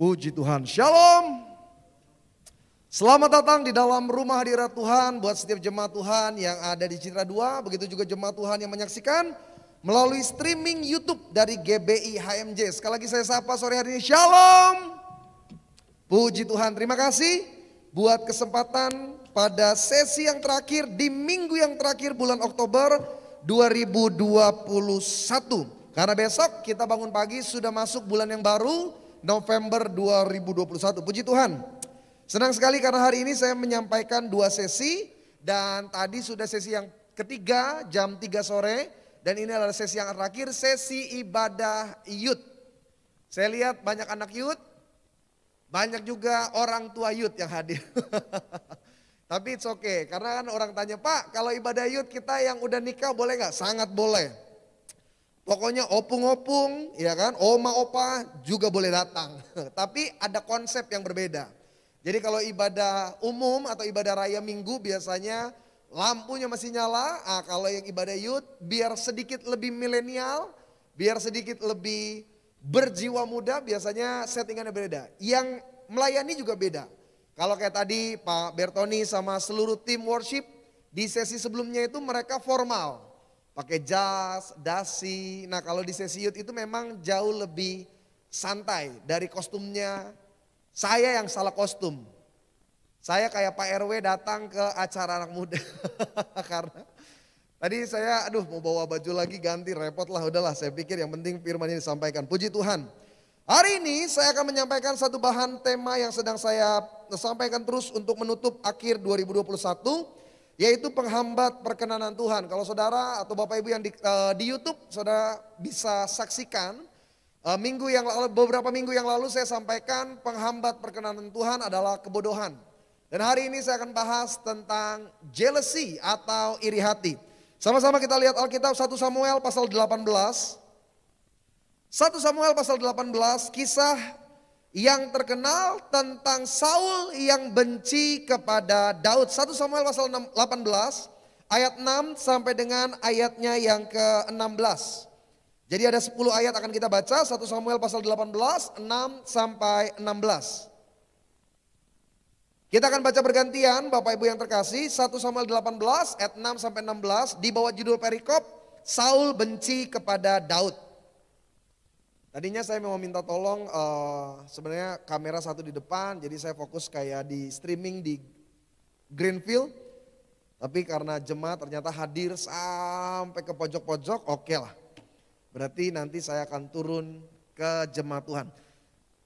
Puji Tuhan, Shalom. Selamat datang di dalam rumah hadirat Tuhan buat setiap jemaat Tuhan yang ada di Citra 2. Begitu juga jemaat Tuhan yang menyaksikan melalui streaming YouTube dari GBI HMJ. Sekali lagi saya sapa sore hari ini, Shalom. Puji Tuhan, terima kasih buat kesempatan pada sesi yang terakhir di minggu yang terakhir bulan Oktober 2021. Karena besok kita bangun pagi sudah masuk bulan yang baru, November 2021. Puji Tuhan. Senang sekali karena hari ini saya menyampaikan dua sesi. Dan tadi sudah sesi yang ketiga jam 3 sore. Dan ini adalah sesi yang terakhir, sesi ibadah youth. Saya lihat banyak anak youth, banyak juga orang tua youth yang hadir. Tapi it's okay, karena kan orang tanya, Pak kalau ibadah youth kita yang udah nikah boleh gak? Sangat boleh. Pokoknya opung-opung, ya kan, oma-opa juga boleh datang. Tapi ada konsep yang berbeda. Jadi kalau ibadah umum atau ibadah raya minggu biasanya lampunya masih nyala. Kalau yang ibadah youth biar sedikit lebih milenial, biar sedikit lebih berjiwa muda, biasanya settingannya beda. Yang melayani juga beda. Kalau kayak tadi Pak Bertoni sama seluruh tim worship di sesi sebelumnya itu mereka formal. Pakai jas, dasi. Nah kalau di sesi youth itu memang jauh lebih santai dari kostumnya. Saya yang salah kostum. Saya kayak Pak RW datang ke acara anak muda. Karena tadi saya mau bawa baju lagi ganti repot lah. Udahlah saya pikir yang penting firman ini disampaikan. Puji Tuhan. Hari ini saya akan menyampaikan satu bahan tema yang sedang saya sampaikan terus untuk menutup akhir 2021. Yaitu penghambat perkenanan Tuhan. Kalau saudara atau Bapak Ibu yang di YouTube, saudara bisa saksikan beberapa minggu yang lalu saya sampaikan penghambat perkenanan Tuhan adalah kebodohan. Dan hari ini saya akan bahas tentang jealousy atau iri hati. Sama-sama kita lihat Alkitab 1 Samuel pasal 18. 1 Samuel pasal 18, kisah yang terkenal tentang Saul yang benci kepada Daud. 1 Samuel pasal 18 ayat 6 sampai dengan ayatnya yang ke-16. Jadi ada 10 ayat akan kita baca. 1 Samuel pasal 18 6 sampai 16. Kita akan baca bergantian Bapak Ibu yang terkasih. 1 Samuel 18 ayat 6 sampai 16 di bawah judul perikop Saul benci kepada Daud. Tadinya saya mau minta tolong sebenarnya kamera satu di depan, jadi saya fokus kayak di streaming di Greenfield. Tapi karena jemaat ternyata hadir sampai ke pojok-pojok, oke lah. Berarti nanti saya akan turun ke jemaat Tuhan.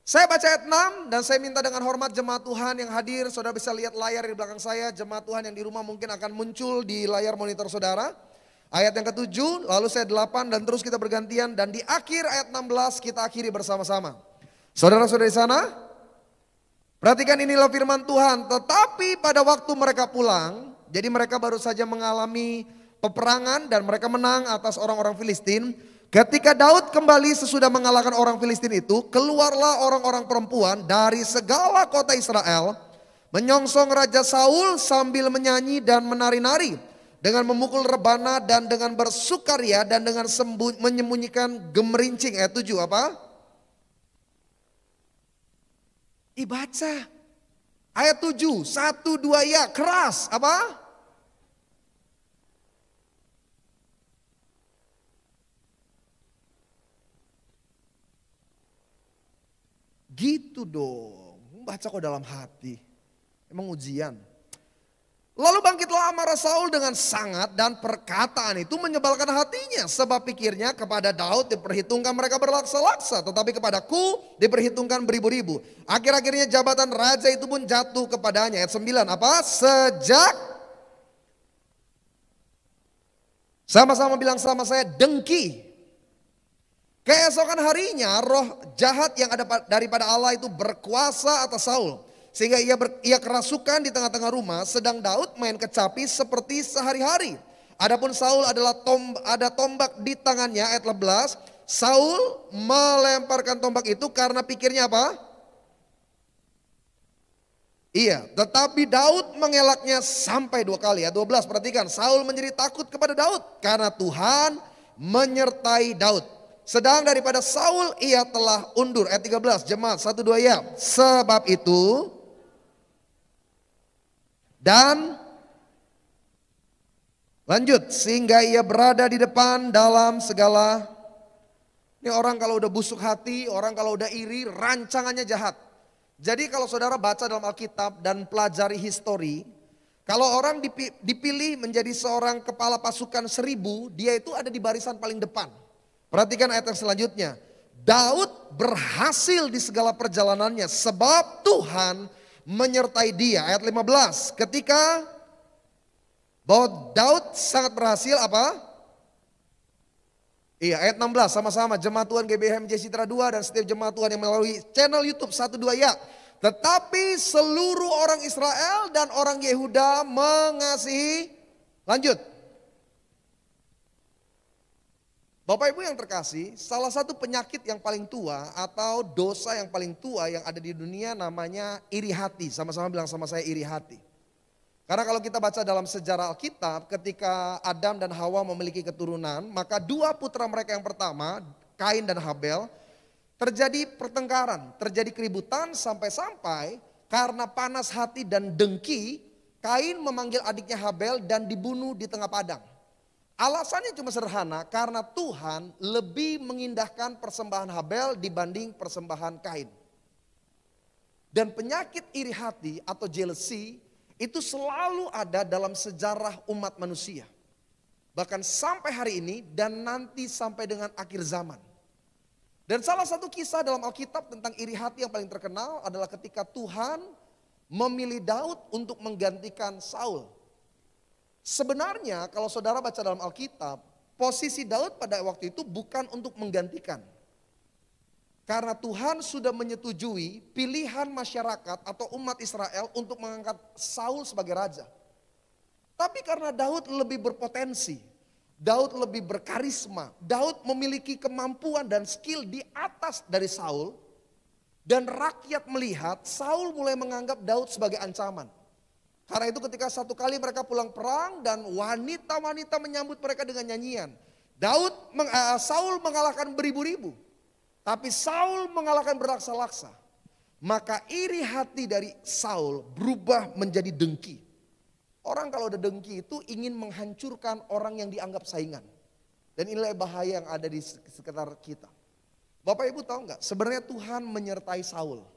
Saya baca ayat 6 dan saya minta dengan hormat jemaat Tuhan yang hadir, saudara bisa lihat layar di belakang saya, jemaat Tuhan yang di rumah mungkin akan muncul di layar monitor saudara. Ayat yang ke-7, lalu saya 8 dan terus kita bergantian dan di akhir ayat 16 kita akhiri bersama-sama. Saudara-saudara di sana, perhatikan inilah firman Tuhan. Tetapi pada waktu mereka pulang, jadi mereka baru saja mengalami peperangan dan mereka menang atas orang-orang Filistin. Ketika Daud kembali sesudah mengalahkan orang Filistin itu, keluarlah orang-orang perempuan dari segala kota Israel, menyongsong Raja Saul sambil menyanyi dan menari-nari. Dengan memukul rebana dan dengan bersukaria dan dengan menyembunyikan gemerincing. Ayat 7 apa? Dibaca. Ayat 7, 1, 2 ya keras. Apa? Gitu dong. Baca kok dalam hati. Emang ujian. Lalu bangkitlah amarah Saul dengan sangat dan perkataan itu menyebalkan hatinya. Sebab pikirnya kepada Daud diperhitungkan mereka berlaksa-laksa. Tetapi kepadaku diperhitungkan beribu-ribu. Akhir-akhirnya jabatan raja itu pun jatuh kepadanya. Ayat 9 apa? Sejak. Sama-sama bilang sama saya dengki. Keesokan harinya roh jahat yang ada daripada Allah itu berkuasa atas Saul. Sehingga ia kerasukan di tengah-tengah rumah, sedang Daud main kecapi seperti sehari-hari. Adapun Saul ada tombak di tangannya, ayat 11. Saul melemparkan tombak itu karena pikirnya apa? Iya, tetapi Daud mengelaknya sampai 2 kali. Ayat 12, perhatikan. Saul menjadi takut kepada Daud karena Tuhan menyertai Daud. Sedang daripada Saul ia telah undur. Ayat 13, jemaat 1-2 ya. Sebab itu dan lanjut, sehingga ia berada di depan dalam segala. Ini orang kalau udah busuk hati, orang kalau udah iri, rancangannya jahat. Jadi kalau saudara baca dalam Alkitab dan pelajari histori, kalau orang dipilih menjadi seorang kepala pasukan 1000, dia itu ada di barisan paling depan. Perhatikan ayat yang selanjutnya. Daud berhasil di segala perjalanannya sebab Tuhan menyertai dia. Ayat 15, ketika bahwa Daud sangat berhasil apa? Iya, ayat 16 sama-sama jemaat Tuhan GBHMJ Citra 2 dan setiap jemaat Tuhan yang melalui channel YouTube 1-2 ya. Tetapi seluruh orang Israel dan orang Yehuda mengasihi. Lanjut. Bapak Ibu yang terkasih, salah satu penyakit yang paling tua atau dosa yang paling tua yang ada di dunia namanya iri hati. Sama-sama bilang sama saya, iri hati. Karena kalau kita baca dalam sejarah Alkitab, ketika Adam dan Hawa memiliki keturunan, maka dua putra mereka yang pertama, Kain dan Habel, terjadi pertengkaran, terjadi keributan sampai-sampai karena panas hati dan dengki, Kain memanggil adiknya Habel dan dibunuh di tengah padang. Alasannya cuma sederhana, karena Tuhan lebih mengindahkan persembahan Habel dibanding persembahan Kain. Dan penyakit iri hati atau jealousy itu selalu ada dalam sejarah umat manusia. Bahkan sampai hari ini dan nanti sampai dengan akhir zaman. Dan salah satu kisah dalam Alkitab tentang iri hati yang paling terkenal adalah ketika Tuhan memilih Daud untuk menggantikan Saul. Sebenarnya kalau saudara baca dalam Alkitab, posisi Daud pada waktu itu bukan untuk menggantikan. Karena Tuhan sudah menyetujui pilihan masyarakat atau umat Israel untuk mengangkat Saul sebagai raja. Tapi karena Daud lebih berpotensi, Daud lebih berkarisma, Daud memiliki kemampuan dan skill di atas dari Saul. Dan rakyat melihat Saul mulai menganggap Daud sebagai ancaman. Karena itu ketika satu kali mereka pulang perang dan wanita-wanita menyambut mereka dengan nyanyian. Saul mengalahkan beribu-ribu. Tapi Saul mengalahkan berlaksa-laksa. Maka iri hati dari Saul berubah menjadi dengki. Orang kalau udah dengki itu ingin menghancurkan orang yang dianggap saingan. Dan inilah bahaya yang ada di sekitar kita. Bapak Ibu tahu nggak? Sebenarnya Tuhan menyertai Saul.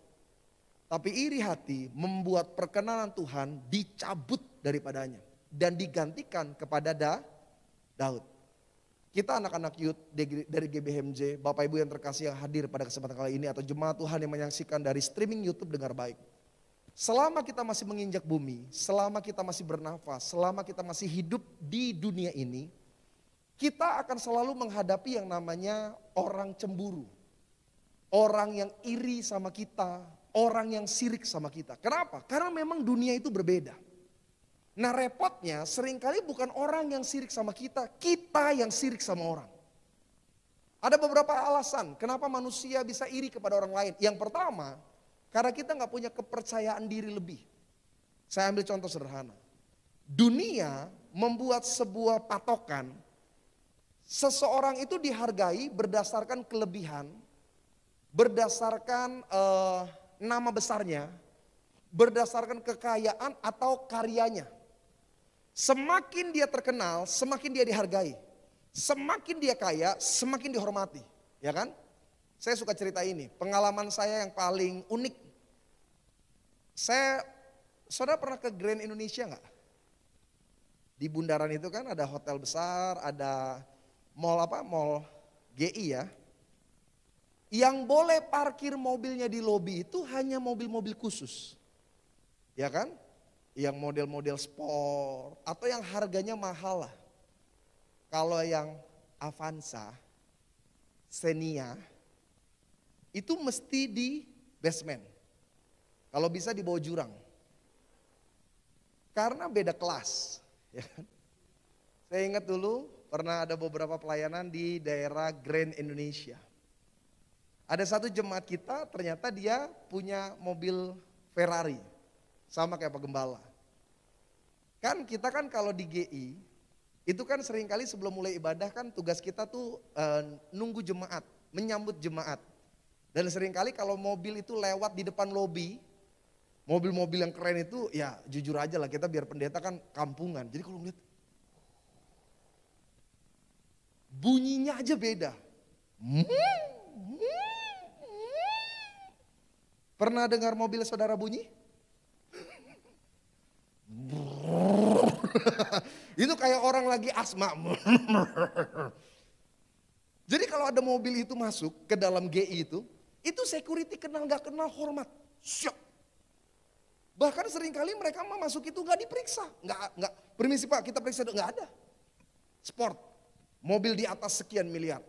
Tapi iri hati membuat perkenanan Tuhan dicabut daripadanya. Dan digantikan kepada Daud. Kita anak-anak youth dari GBHMJ, Bapak Ibu yang terkasih yang hadir pada kesempatan kali ini. Atau jemaat Tuhan yang menyaksikan dari streaming YouTube dengar baik. Selama kita masih menginjak bumi, selama kita masih bernafas, selama kita masih hidup di dunia ini. Kita akan selalu menghadapi yang namanya orang cemburu. Orang yang iri sama kita, orang yang sirik sama kita. Kenapa? Karena memang dunia itu berbeda. Nah repotnya seringkali bukan orang yang sirik sama kita yang sirik sama orang. Ada beberapa alasan kenapa manusia bisa iri kepada orang lain. Yang pertama, karena kita gak punya kepercayaan diri lebih. Saya ambil contoh sederhana. Dunia membuat sebuah patokan, seseorang itu dihargai berdasarkan kelebihan, berdasarkan nama besarnya, berdasarkan kekayaan atau karyanya. Semakin dia terkenal, semakin dia dihargai. Semakin dia kaya, semakin dihormati. Ya kan? Saya suka cerita ini, pengalaman saya yang paling unik. Saudara pernah ke Grand Indonesia enggak? Di bundaran itu kan ada hotel besar, ada mall GI ya. Yang boleh parkir mobilnya di lobi itu hanya mobil-mobil khusus. Ya kan? Yang model-model sport atau yang harganya mahal lah. Kalau yang Avanza, Xenia, itu mesti di basement. Kalau bisa di bawah jurang. Karena beda kelas. Ya kan? Saya ingat dulu pernah ada beberapa pelayanan di daerah Grand Indonesia. Ada satu jemaat kita ternyata dia punya mobil Ferrari. Sama kayak Pak Gembala. Kan kita kan kalau di GI Itu kan seringkali sebelum mulai ibadah kan tugas kita tuh nunggu jemaat, menyambut jemaat. Dan seringkali kalau mobil itu lewat di depan lobi, mobil-mobil yang keren itu ya jujur aja lah kita biar pendeta kan kampungan. Jadi kalau ngeliat bunyinya aja beda. Pernah dengar mobil saudara bunyi? Itu kayak orang lagi asma. Jadi kalau ada mobil itu masuk ke dalam GI itu security kenal gak kenal hormat. Syok. Bahkan seringkali mereka mau masuk itu gak diperiksa. Gak, permisi Pak kita periksa dulu, gak ada. Sport, mobil di atas sekian miliar.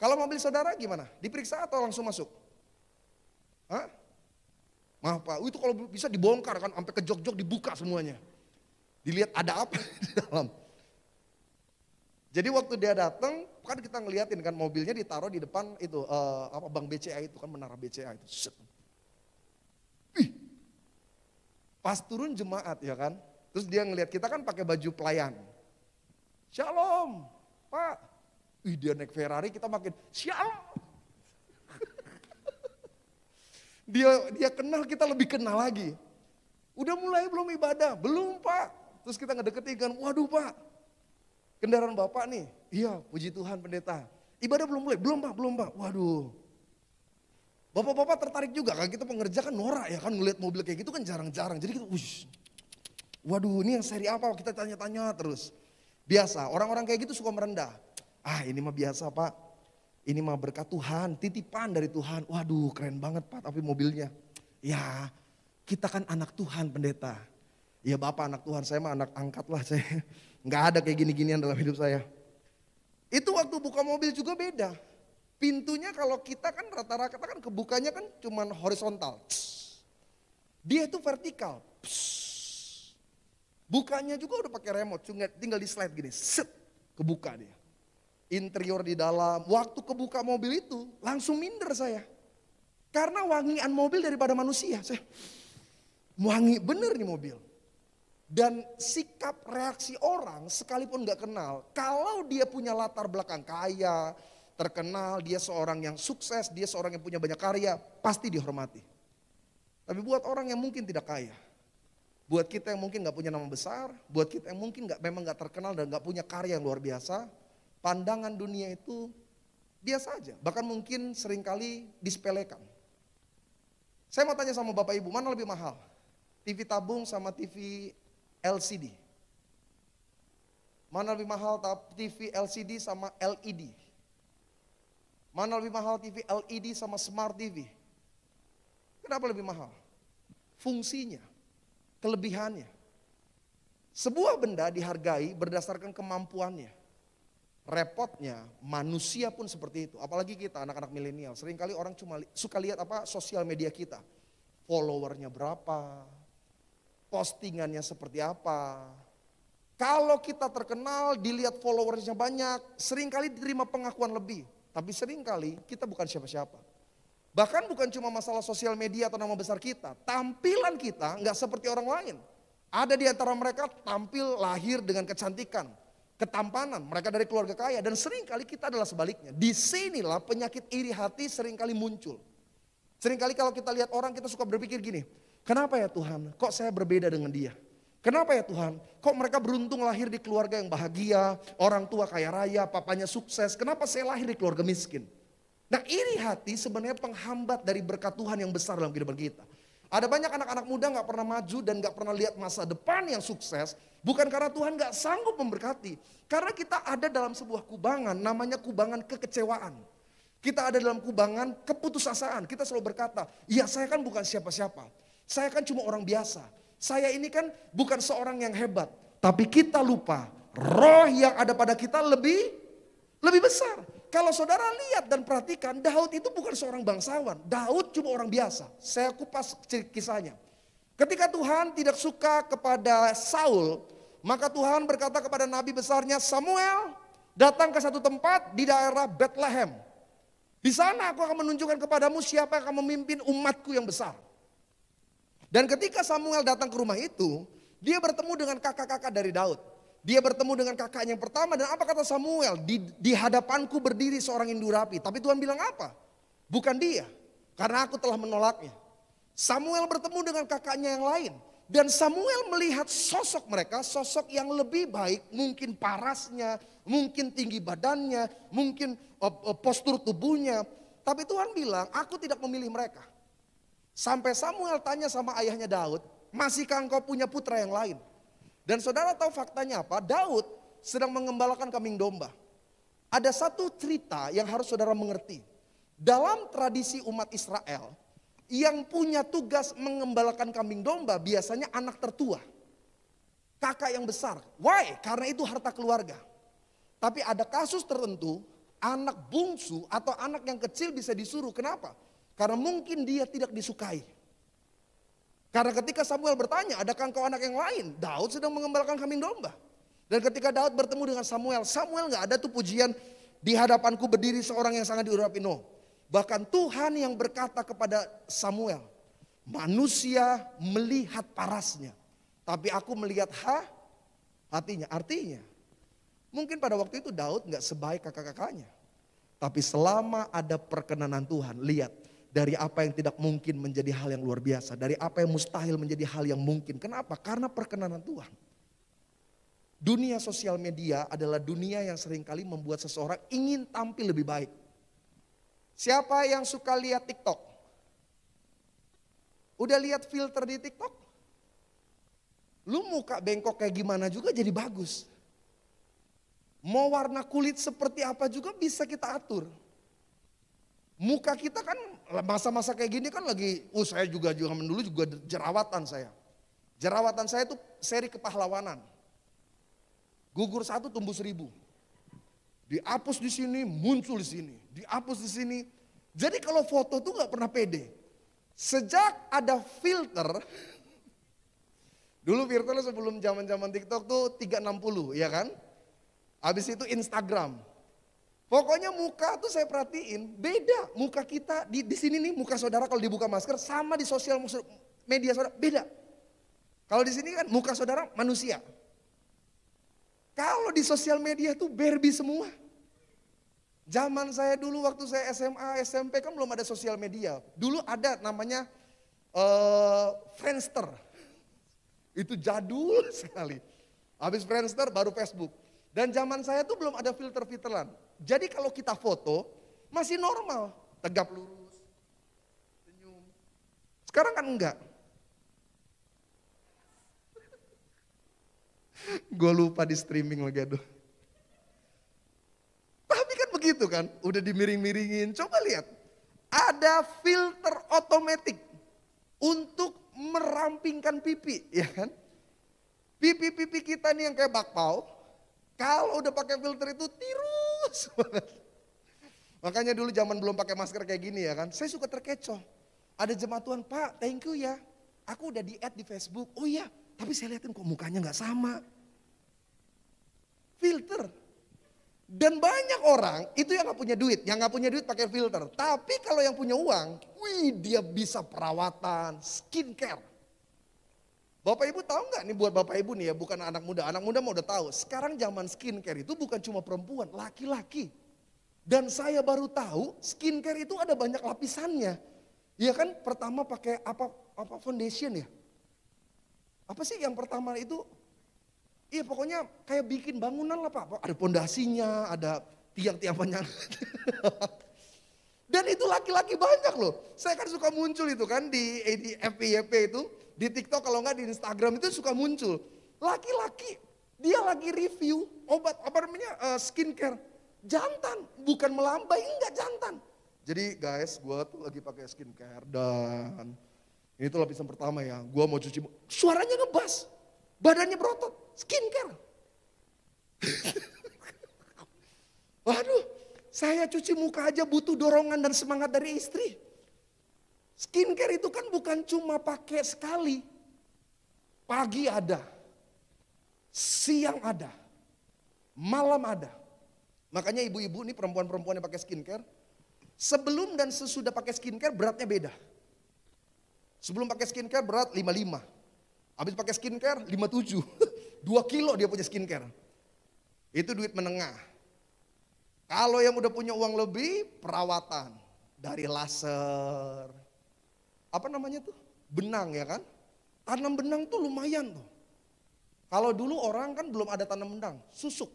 Kalau mobil saudara gimana? Diperiksa atau langsung masuk? Hah? Maaf Pak, itu kalau bisa dibongkar kan sampai ke jok-jok dibuka semuanya. Dilihat ada apa di dalam. Jadi waktu dia datang, kan kita ngeliatin kan mobilnya ditaruh di depan itu bank BCA itu kan menara BCA itu. Set. Ih, pas turun jemaat ya kan, terus dia ngeliat kita kan pakai baju pelayan. Shalom, Pak. Ih dia naik Ferrari kita makin shalom. Dia kenal kita lebih kenal lagi. Udah mulai belum ibadah? Belum Pak. Terus kita ngedeketin kan, waduh Pak, kendaraan Bapak nih. Iya puji Tuhan pendeta. Ibadah belum mulai? Belum Pak. Waduh. Bapak-bapak tertarik juga kan kita pengerja kan norak ya kan ngeliat mobil kayak gitu kan jarang-jarang. Jadi kita waduh ini yang seri apa kita tanya-tanya terus. Biasa orang-orang kayak gitu suka merendah. Ah ini mah biasa Pak. Ini mah berkat Tuhan, titipan dari Tuhan. Waduh keren banget Pak tapi mobilnya. Ya kita kan anak Tuhan pendeta. Ya Bapak anak Tuhan, saya mah anak angkat lah saya. Nggak ada kayak gini-ginian dalam hidup saya. Itu waktu buka mobil juga beda. Pintunya kalau kita kan rata-rata kan kebukanya kan cuman horizontal. Dia itu vertikal. Bukanya juga udah pakai remote, tinggal di slide gini, set, kebuka dia. Interior di dalam, waktu kebuka mobil itu langsung minder saya. Karena wangian mobil daripada manusia. Saya, wangi bener nih mobil. Dan sikap reaksi orang sekalipun gak kenal, kalau dia punya latar belakang kaya, terkenal, dia seorang yang sukses, dia seorang yang punya banyak karya, pasti dihormati. Tapi buat orang yang mungkin tidak kaya, buat kita yang mungkin gak punya nama besar, buat kita yang mungkin memang gak terkenal dan gak punya karya yang luar biasa, pandangan dunia itu biasa aja, bahkan mungkin seringkali disepelekan. Saya mau tanya sama Bapak Ibu, mana lebih mahal? TV tabung sama TV LCD. Mana lebih mahal TV LCD sama LED? Mana lebih mahal TV LED sama Smart TV? Kenapa lebih mahal? Fungsinya, kelebihannya. Sebuah benda dihargai berdasarkan kemampuannya. Repotnya manusia pun seperti itu. Apalagi kita anak-anak milenial. Seringkali orang cuma suka lihat sosial media kita. Followernya berapa, postingannya seperti apa. Kalau kita terkenal, dilihat followersnya banyak, seringkali diterima pengakuan lebih. Tapi seringkali kita bukan siapa-siapa. Bahkan bukan cuma masalah sosial media atau nama besar kita. Tampilan kita nggak seperti orang lain. Ada di antara mereka tampil lahir dengan kecantikan, ketampanan. Mereka dari keluarga kaya dan seringkali kita adalah sebaliknya. Disinilah penyakit iri hati seringkali muncul. Seringkali kalau kita lihat orang kita suka berpikir gini, kenapa ya Tuhan, kok saya berbeda dengan dia? Kenapa ya Tuhan, kok mereka beruntung lahir di keluarga yang bahagia, orang tua kaya raya, papanya sukses, kenapa saya lahir di keluarga miskin? Nah iri hati sebenarnya penghambat dari berkat Tuhan yang besar dalam kehidupan kita. Ada banyak anak-anak muda gak pernah maju dan gak pernah lihat masa depan yang sukses, bukan karena Tuhan gak sanggup memberkati. Karena kita ada dalam sebuah kubangan, namanya kubangan kekecewaan. Kita ada dalam kubangan keputusasaan. Kita selalu berkata, ya saya kan bukan siapa-siapa. Saya kan cuma orang biasa. Saya ini kan bukan seorang yang hebat. Tapi kita lupa, roh yang ada pada kita lebih besar. Kalau saudara lihat dan perhatikan, Daud itu bukan seorang bangsawan. Daud cuma orang biasa. Saya kupas kisahnya. Ketika Tuhan tidak suka kepada Saul, maka Tuhan berkata kepada nabi besarnya Samuel, datang ke satu tempat di daerah Bethlehem. Di sana aku akan menunjukkan kepadamu siapa yang akan memimpin umatku yang besar. Dan ketika Samuel datang ke rumah itu, dia bertemu dengan kakak-kakak dari Daud. Dia bertemu dengan kakaknya yang pertama dan apa kata Samuel? Di hadapanku berdiri seorang indurapi. Tapi Tuhan bilang apa? Bukan dia, karena aku telah menolaknya. Samuel bertemu dengan kakaknya yang lain. Dan Samuel melihat sosok mereka, sosok yang lebih baik, mungkin parasnya, mungkin tinggi badannya, mungkin postur tubuhnya. Tapi Tuhan bilang, aku tidak memilih mereka. Sampai Samuel tanya sama ayahnya Daud, masihkah engkau punya putra yang lain? Dan saudara tahu faktanya apa? Daud sedang mengembalakan kambing domba. Ada satu cerita yang harus saudara mengerti. Dalam tradisi umat Israel, yang punya tugas mengembalakan kambing domba biasanya anak tertua. Kakak yang besar. Why? Karena itu harta keluarga. Tapi ada kasus tertentu, anak bungsu atau anak yang kecil bisa disuruh. Kenapa? Karena mungkin dia tidak disukai. Karena ketika Samuel bertanya, adakah engkau anak yang lain? Daud sedang mengembalakan kambing domba. Dan ketika Daud bertemu dengan Samuel, Samuel gak ada tuh pujian, di hadapanku berdiri seorang yang sangat diurapi. No. Bahkan Tuhan yang berkata kepada Samuel, manusia melihat parasnya, tapi aku melihat hatinya. Artinya, mungkin pada waktu itu Daud gak sebaik kakak-kakaknya. Tapi selama ada perkenanan Tuhan, lihat. Dari apa yang tidak mungkin menjadi hal yang luar biasa. Dari apa yang mustahil menjadi hal yang mungkin. Kenapa? Karena perkenanan Tuhan. Dunia sosial media adalah dunia yang seringkali membuat seseorang ingin tampil lebih baik. Siapa yang suka lihat TikTok? Udah lihat filter di TikTok? Lu muka bengkok kayak gimana juga jadi bagus. Mau warna kulit seperti apa juga bisa kita atur. Muka kita kan masa-masa kayak gini kan lagi, saya juga dulu juga jerawatan saya. Jerawatan saya itu seri kepahlawanan. Gugur 1 tumbuh 1000. Dihapus di sini, muncul di sini. Dihapus di sini. Jadi kalau foto tuh gak pernah pede. Sejak ada filter, dulu filternya sebelum zaman-zaman TikTok tuh 360 ya kan. Habis itu Instagram. Pokoknya muka tuh saya perhatiin beda muka kita di sini nih muka saudara kalau dibuka masker sama di sosial media saudara beda. Kalau di sini kan muka saudara manusia. Kalau di sosial media tuh Barbie semua. Zaman saya dulu waktu saya SMA, SMP kan belum ada sosial media. Dulu ada namanya Friendster. Itu jadul sekali. Habis Friendster baru Facebook. Dan zaman saya tuh belum ada filter-filteran. Jadi kalau kita foto masih normal. Tegap lurus, senyum. Sekarang kan enggak. Gue lupa di streaming lagi aduh. Tapi kan begitu kan, udah dimiring-miringin. Coba lihat, ada filter otomatis untuk merampingkan pipi, ya kan? Pipi-pipi kita nih yang kayak bakpao, kalau udah pakai filter itu tirus banget. Makanya dulu zaman belum pakai masker kayak gini ya kan, saya suka terkecoh. Ada jemaat Tuhan, Pak thank you ya, aku udah di-add di Facebook. Oh iya, tapi saya lihatin kok mukanya gak sama. Filter. Dan banyak orang itu yang gak punya duit. Yang gak punya duit pakai filter. Tapi kalau yang punya uang, wih dia bisa perawatan, skincare. Bapak ibu tahu gak nih buat bapak ibu nih ya, bukan anak muda. Anak muda mau udah tahu, sekarang zaman skincare itu bukan cuma perempuan, laki-laki. Dan saya baru tahu skincare itu ada banyak lapisannya. Iya kan pertama pakai apa foundation ya. Apa sih yang pertama itu? Iya pokoknya kayak bikin bangunan lah Pak. Ada pondasinya, ada tiang-tiang panjang. Dan itu laki-laki banyak loh. Saya kan suka muncul itu kan di FYP itu. Di TikTok kalau enggak di Instagram itu suka muncul. Laki-laki dia lagi review obat apa namanya skincare. Jantan, bukan melambai, enggak jantan. Jadi guys gue tuh lagi pakai skincare dan ini tuh lapisan pertama ya. Gue mau cuci, suaranya ngebas, badannya berotot. Skincare. Waduh, saya cuci muka aja butuh dorongan dan semangat dari istri. Skincare itu kan bukan cuma pakai sekali. Pagi ada, siang ada, malam ada. Makanya ibu-ibu nih perempuan-perempuan yang pakai skincare, sebelum dan sesudah pakai skincare beratnya beda. Sebelum pakai skincare berat 55. Habis pakai skincare 57. 2 kilo dia punya skincare. Itu duit menengah. Kalau yang udah punya uang lebih, perawatan. Dari laser. Apa namanya tuh? Benang ya kan? Tanam benang tuh lumayan tuh. Kalau dulu orang kan belum ada tanam benang, susuk.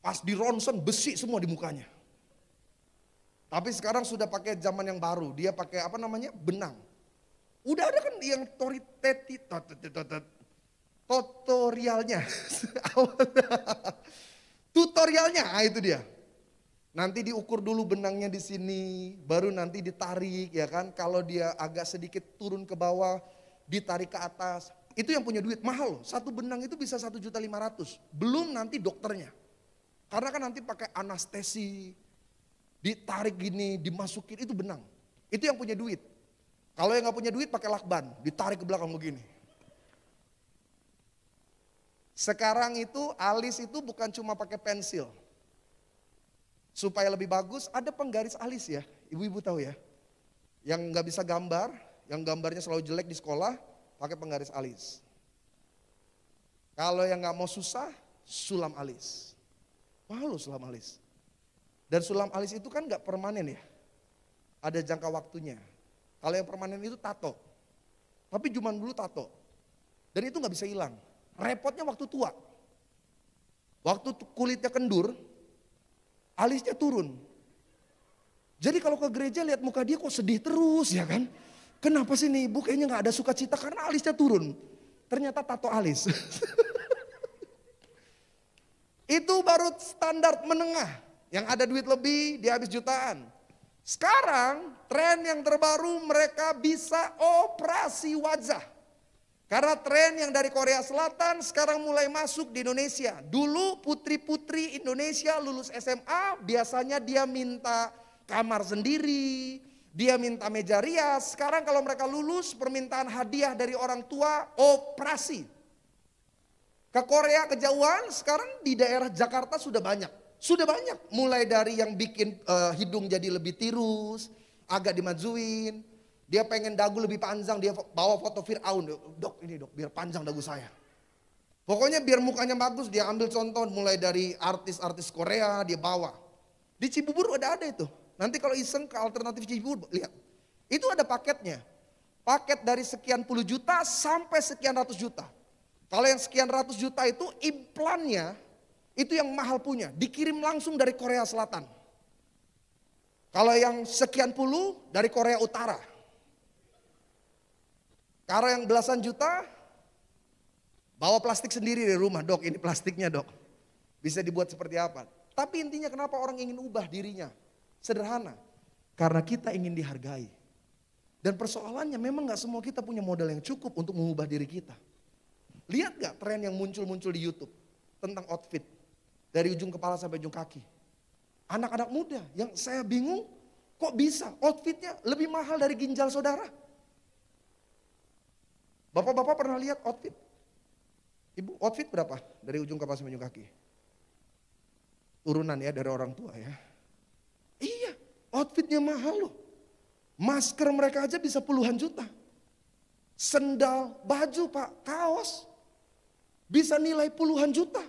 Pas di ronsen besi semua di mukanya. Tapi sekarang sudah pakai zaman yang baru, dia pakai apa namanya? Benang. Udah ada kan yang tutorialnya. Tutorialnya, itu dia. Nanti diukur dulu benangnya di sini, baru nanti ditarik ya kan. Kalau dia agak sedikit turun ke bawah, ditarik ke atas. Itu yang punya duit mahal loh. Satu benang itu bisa 1.500.000. Belum nanti dokternya. Karena kan nanti pakai anestesi, ditarik gini, dimasukin, itu benang. Itu yang punya duit. Kalau yang gak punya duit pakai lakban, ditarik ke belakang begini. Sekarang itu alis itu bukan cuma pakai pensil. Supaya lebih bagus ada penggaris alis ya, ibu-ibu tahu ya. Yang gak bisa gambar, yang gambarnya selalu jelek di sekolah, pakai penggaris alis. Kalau yang gak mau susah, sulam alis. Mahal loh sulam alis. Dan sulam alis itu kan gak permanen ya. Ada jangka waktunya. Kalau yang permanen itu tato. Tapi zaman dulu tato. Dan itu gak bisa hilang. Repotnya waktu tua. Waktu kulitnya kendur, alisnya turun. Jadi kalau ke gereja lihat muka dia kok sedih terus ya kan. Kenapa sih nih ibu kayaknya gak ada sukacita karena alisnya turun. Ternyata tato alis. Itu baru standar menengah. Yang ada duit lebih, dia habis jutaan. Sekarang tren yang terbaru mereka bisa operasi wajah. Karena tren yang dari Korea Selatan sekarang mulai masuk di Indonesia. Dulu putri-putri Indonesia lulus SMA biasanya dia minta kamar sendiri, dia minta meja rias. Sekarang kalau mereka lulus permintaan hadiah dari orang tua operasi. Ke Korea kejauhan sekarang di daerah Jakarta sudah banyak. Sudah banyak, mulai dari yang bikin hidung jadi lebih tirus, agak dimajuin. Dia pengen dagu lebih panjang, dia bawa foto Fir'aun. Dok ini dok, biar panjang dagu saya. Pokoknya biar mukanya bagus, dia ambil contoh mulai dari artis-artis Korea, dia bawa. Di Cibubur ada itu. Nanti kalau iseng ke alternatif Cibubur, lihat. Itu ada paketnya. Paket dari sekian puluh juta sampai sekian ratus juta. Kalau yang sekian ratus juta itu implannya, itu yang mahal punya, dikirim langsung dari Korea Selatan. Kalau yang sekian puluh dari Korea Utara. Kalau yang belasan juta, bawa plastik sendiri dari rumah. Dok ini plastiknya dok, bisa dibuat seperti apa. Tapi intinya kenapa orang ingin ubah dirinya? Sederhana, karena kita ingin dihargai. Dan persoalannya memang gak semua kita punya modal yang cukup untuk mengubah diri kita. Lihat gak tren yang muncul-muncul di YouTube tentang outfit. Dari ujung kepala sampai ujung kaki. Anak-anak muda yang saya bingung kok bisa outfitnya lebih mahal dari ginjal saudara. Bapak-bapak pernah lihat outfit? Ibu outfit berapa dari ujung kepala sampai ujung kaki? Turunan ya dari orang tua ya. Iya outfitnya mahal loh. Masker mereka aja bisa puluhan juta. Sendal, baju pak, kaos. Bisa nilai puluhan juta.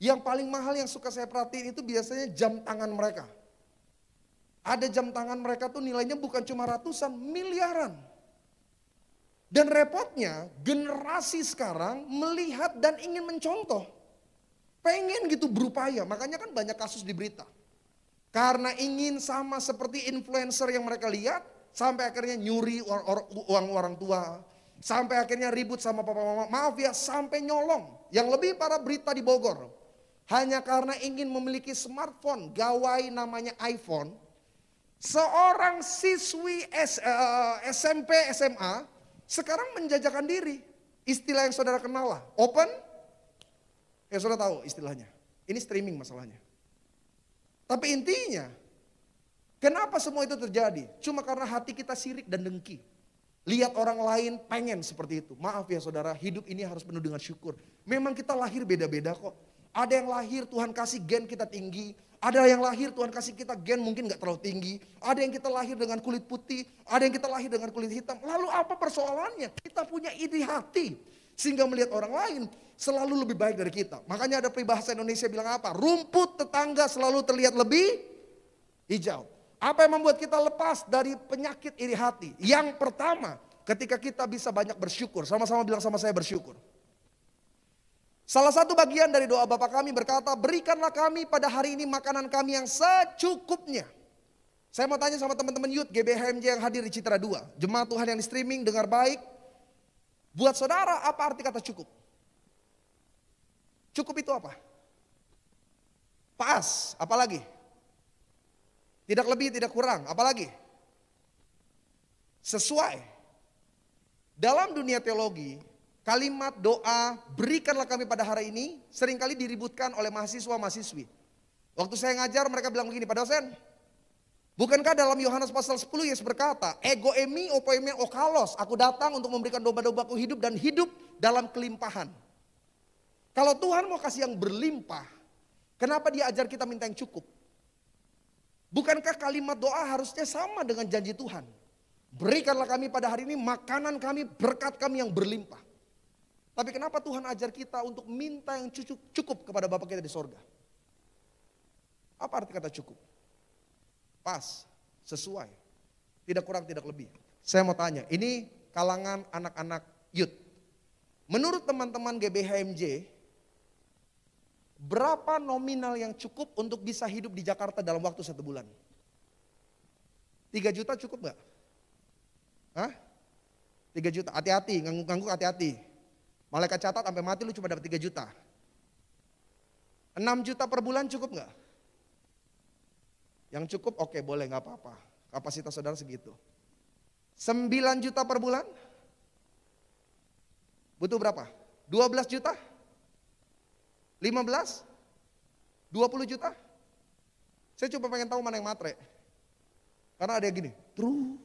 Yang paling mahal yang suka saya perhatiin itu biasanya jam tangan mereka. Ada jam tangan mereka tuh nilainya bukan cuma ratusan, miliaran. Dan repotnya generasi sekarang melihat dan ingin mencontoh. Pengen gitu berupaya, makanya kan banyak kasus di berita. Karena ingin sama seperti influencer yang mereka lihat, sampai akhirnya nyuri uang orang tua. Sampai akhirnya ribut sama papa mama, maaf ya sampai nyolong. Yang lebih parah berita di Bogor. Hanya karena ingin memiliki smartphone, gawai namanya iPhone. Seorang siswi SMP, SMA, sekarang menjajakan diri. Istilah yang saudara kenal lah, open. Ya saudara tahu istilahnya. Ini streaming masalahnya. Tapi intinya, kenapa semua itu terjadi? Cuma karena hati kita sirik dan dengki. Lihat orang lain pengen seperti itu. Maaf ya saudara, hidup ini harus penuh dengan syukur. Memang kita lahir beda-beda kok. Ada yang lahir Tuhan kasih gen kita tinggi. Ada yang lahir Tuhan kasih kita gen mungkin gak terlalu tinggi. Ada yang kita lahir dengan kulit putih. Ada yang kita lahir dengan kulit hitam. Lalu apa persoalannya? Kita punya iri hati. Sehingga melihat orang lain selalu lebih baik dari kita. Makanya ada peribahasa Indonesia bilang apa? Rumput tetangga selalu terlihat lebih hijau. Apa yang membuat kita lepas dari penyakit iri hati? Yang pertama, ketika kita bisa banyak bersyukur. Sama-sama bilang sama saya bersyukur. Salah satu bagian dari doa Bapa kami berkata, berikanlah kami pada hari ini makanan kami yang secukupnya. Saya mau tanya sama teman-teman youth GBHMJ yang hadir di Citra 2. Jemaat Tuhan yang di streaming, dengar baik. Buat saudara, apa arti kata cukup? Cukup itu apa? Pas, apalagi? Tidak lebih, tidak kurang, apalagi? Sesuai. Dalam dunia teologi, kalimat doa berikanlah kami pada hari ini seringkali diributkan oleh mahasiswa-mahasiswi. Waktu saya ngajar mereka bilang begini, Pak dosen, bukankah dalam Yohanes pasal 10 Yesus berkata, ego emi opoemi okalos, aku datang untuk memberikan domba-dombaku hidup dan hidup dalam kelimpahan. Kalau Tuhan mau kasih yang berlimpah, kenapa dia ajar kita minta yang cukup? Bukankah kalimat doa harusnya sama dengan janji Tuhan? Berikanlah kami pada hari ini makanan kami, berkat kami yang berlimpah. Tapi kenapa Tuhan ajar kita untuk minta yang cukup kepada Bapa kita di sorga? Apa arti kata cukup? Pas, sesuai, tidak kurang, tidak lebih. Saya mau tanya, ini kalangan anak-anak youth. Menurut teman-teman GBHMJ, berapa nominal yang cukup untuk bisa hidup di Jakarta dalam waktu 1 bulan? 3 juta cukup gak? Hah? 3 juta, hati-hati, ngangguk-ngangguk hati-hati. Malaikat catat sampai mati lu cuma dapat 3 juta. 6 juta per bulan cukup gak? Yang cukup oke, boleh gak apa-apa. Kapasitas saudara segitu. 9 juta per bulan? Butuh berapa? 12 juta? 15? 20 juta? Saya cuma pengen tahu mana yang matre. Karena ada yang gini, terus.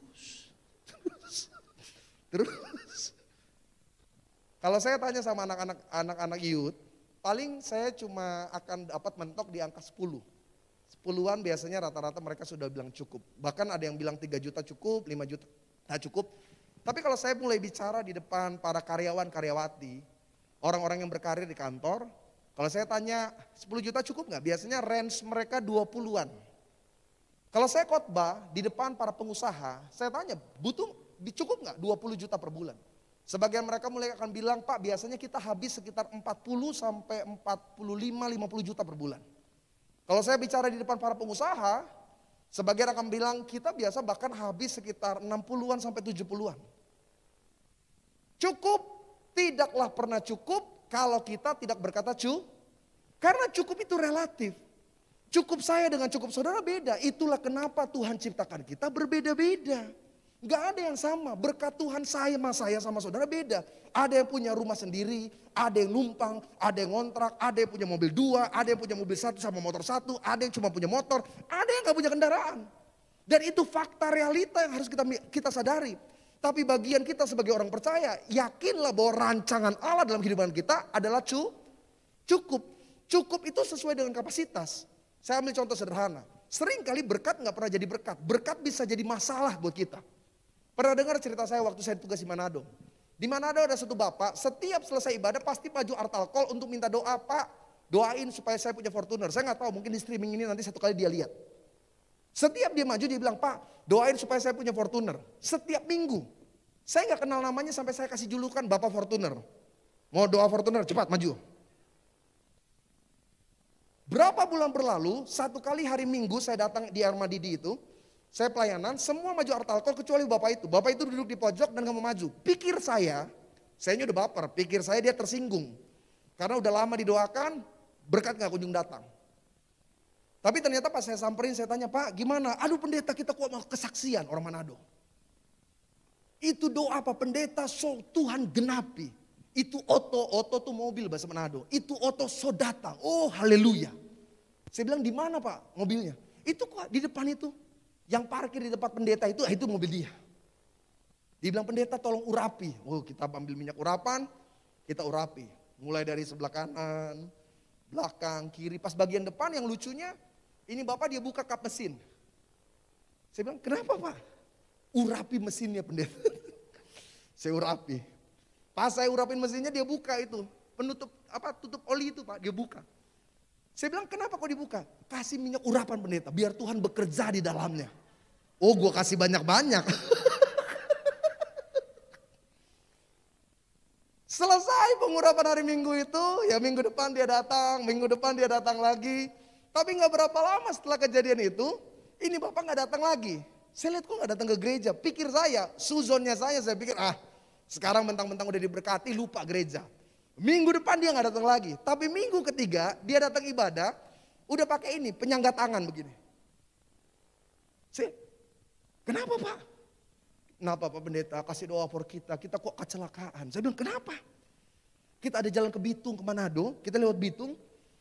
Kalau saya tanya sama anak-anak youth, paling saya cuma akan dapat mentok di angka 10. 10-an biasanya rata-rata mereka sudah bilang cukup. Bahkan ada yang bilang 3 juta cukup, 5 juta tak cukup. Tapi kalau saya mulai bicara di depan para karyawan-karyawati, orang-orang yang berkarir di kantor, kalau saya tanya 10 juta cukup nggak? Biasanya range mereka 20-an. Kalau saya khotbah di depan para pengusaha, saya tanya butuh cukup nggak 20 juta per bulan? Sebagian mereka mulai akan bilang, Pak biasanya kita habis sekitar 40 sampai 45-50 juta per bulan. Kalau saya bicara di depan para pengusaha, sebagian akan bilang kita biasa bahkan habis sekitar 60-an sampai 70-an. Cukup tidaklah pernah cukup kalau kita tidak berkata karena cukup itu relatif. Cukup saya dengan cukup saudara beda. Itulah kenapa Tuhan ciptakan kita berbeda-beda. Gak ada yang sama. Berkat Tuhan saya sama saudara beda. Ada yang punya rumah sendiri, ada yang numpang, ada yang ngontrak, ada yang punya mobil 2, ada yang punya mobil 1 sama motor 1, ada yang cuma punya motor, ada yang gak punya kendaraan. Dan itu fakta realita yang harus kita sadari. Tapi bagian kita sebagai orang percaya, yakinlah bahwa rancangan Allah dalam kehidupan kita adalah cukup. Cukup itu sesuai dengan kapasitas. Saya ambil contoh sederhana. Sering kali berkat gak pernah jadi berkat. Berkat bisa jadi masalah buat kita. Pernah dengar cerita saya waktu saya tugas di Manado. Di Manado ada satu bapak, setiap selesai ibadah pasti maju altar-call untuk minta doa, Pak doain supaya saya punya Fortuner. Saya gak tahu, mungkin di streaming ini nanti satu kali dia lihat. Setiap dia maju dia bilang, Pak doain supaya saya punya Fortuner. Setiap minggu. Saya gak kenal namanya sampai saya kasih julukan Bapak Fortuner. Mau doa Fortuner, cepat maju. Berapa bulan berlalu, satu kali hari Minggu saya datang di Armadidi itu. Saya pelayanan, semua maju altar-call kecuali bapak itu. Bapak itu duduk di pojok dan gak mau maju. Pikir saya udah baper, pikir saya dia tersinggung. Karena udah lama didoakan, berkat gak kunjung datang. Tapi ternyata pas saya samperin, saya tanya, Pak gimana? Aduh pendeta kita kok mau kesaksian orang Manado. Itu doa apa pendeta, Tuhan genapi. Itu oto tuh mobil bahasa Manado. Itu oto so datang, oh haleluya. Saya bilang di mana Pak mobilnya? Itu kok di depan itu. Yang parkir di tempat pendeta itu mobil dia. Dia bilang pendeta tolong urapi. Oh kita ambil minyak urapan, kita urapi. Mulai dari sebelah kanan, belakang, kiri. Pas bagian depan yang lucunya, ini Bapak dia buka kap mesin. Saya bilang, kenapa Pak? Urapi mesinnya pendeta. Saya urapi. Pas saya urapin mesinnya dia buka itu. Penutup tutup oli itu Pak, dia buka. Saya bilang, kenapa kok dibuka? Kasih minyak urapan pendeta, biar Tuhan bekerja di dalamnya. Oh, gue kasih banyak-banyak. Selesai pengurapan hari Minggu itu, ya minggu depan dia datang lagi. Tapi gak berapa lama setelah kejadian itu, ini Bapak gak datang lagi. Saya lihat kok gak datang ke gereja. Pikir saya, suzonnya saya pikir sekarang mentang-mentang udah diberkati lupa gereja. Minggu depan dia gak datang lagi. Tapi minggu ketiga dia datang ibadah, udah pakai ini, penyangga tangan begini. Kenapa Pak? Kenapa Pak Pendeta kasih doa for kita kok kecelakaan. Saya bilang kenapa? Kita ada jalan ke Bitung ke Manado, kita lewat Bitung,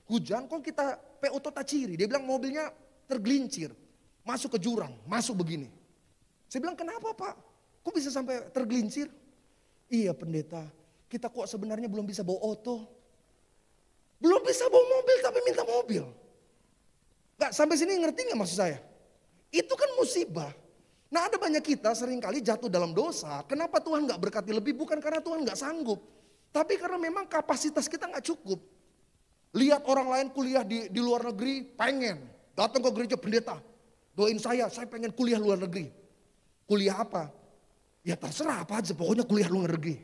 hujan kok kita PO Taciri. Dia bilang mobilnya tergelincir, masuk ke jurang, masuk begini. Saya bilang kenapa Pak? Kok bisa sampai tergelincir? Iya pendeta, kita kok sebenarnya belum bisa bawa oto. Belum bisa bawa mobil tapi minta mobil. Gak sampai sini ngerti gak maksud saya? Itu kan musibah. Nah ada banyak kita seringkali jatuh dalam dosa. Kenapa Tuhan gak berkati lebih? Bukan karena Tuhan gak sanggup. Tapi karena memang kapasitas kita gak cukup. Lihat orang lain kuliah di luar negeri, pengen. Datang ke gereja pendeta. Doain saya pengen kuliah luar negeri. Kuliah apa? Ya terserah apa aja, pokoknya kuliah luar negeri.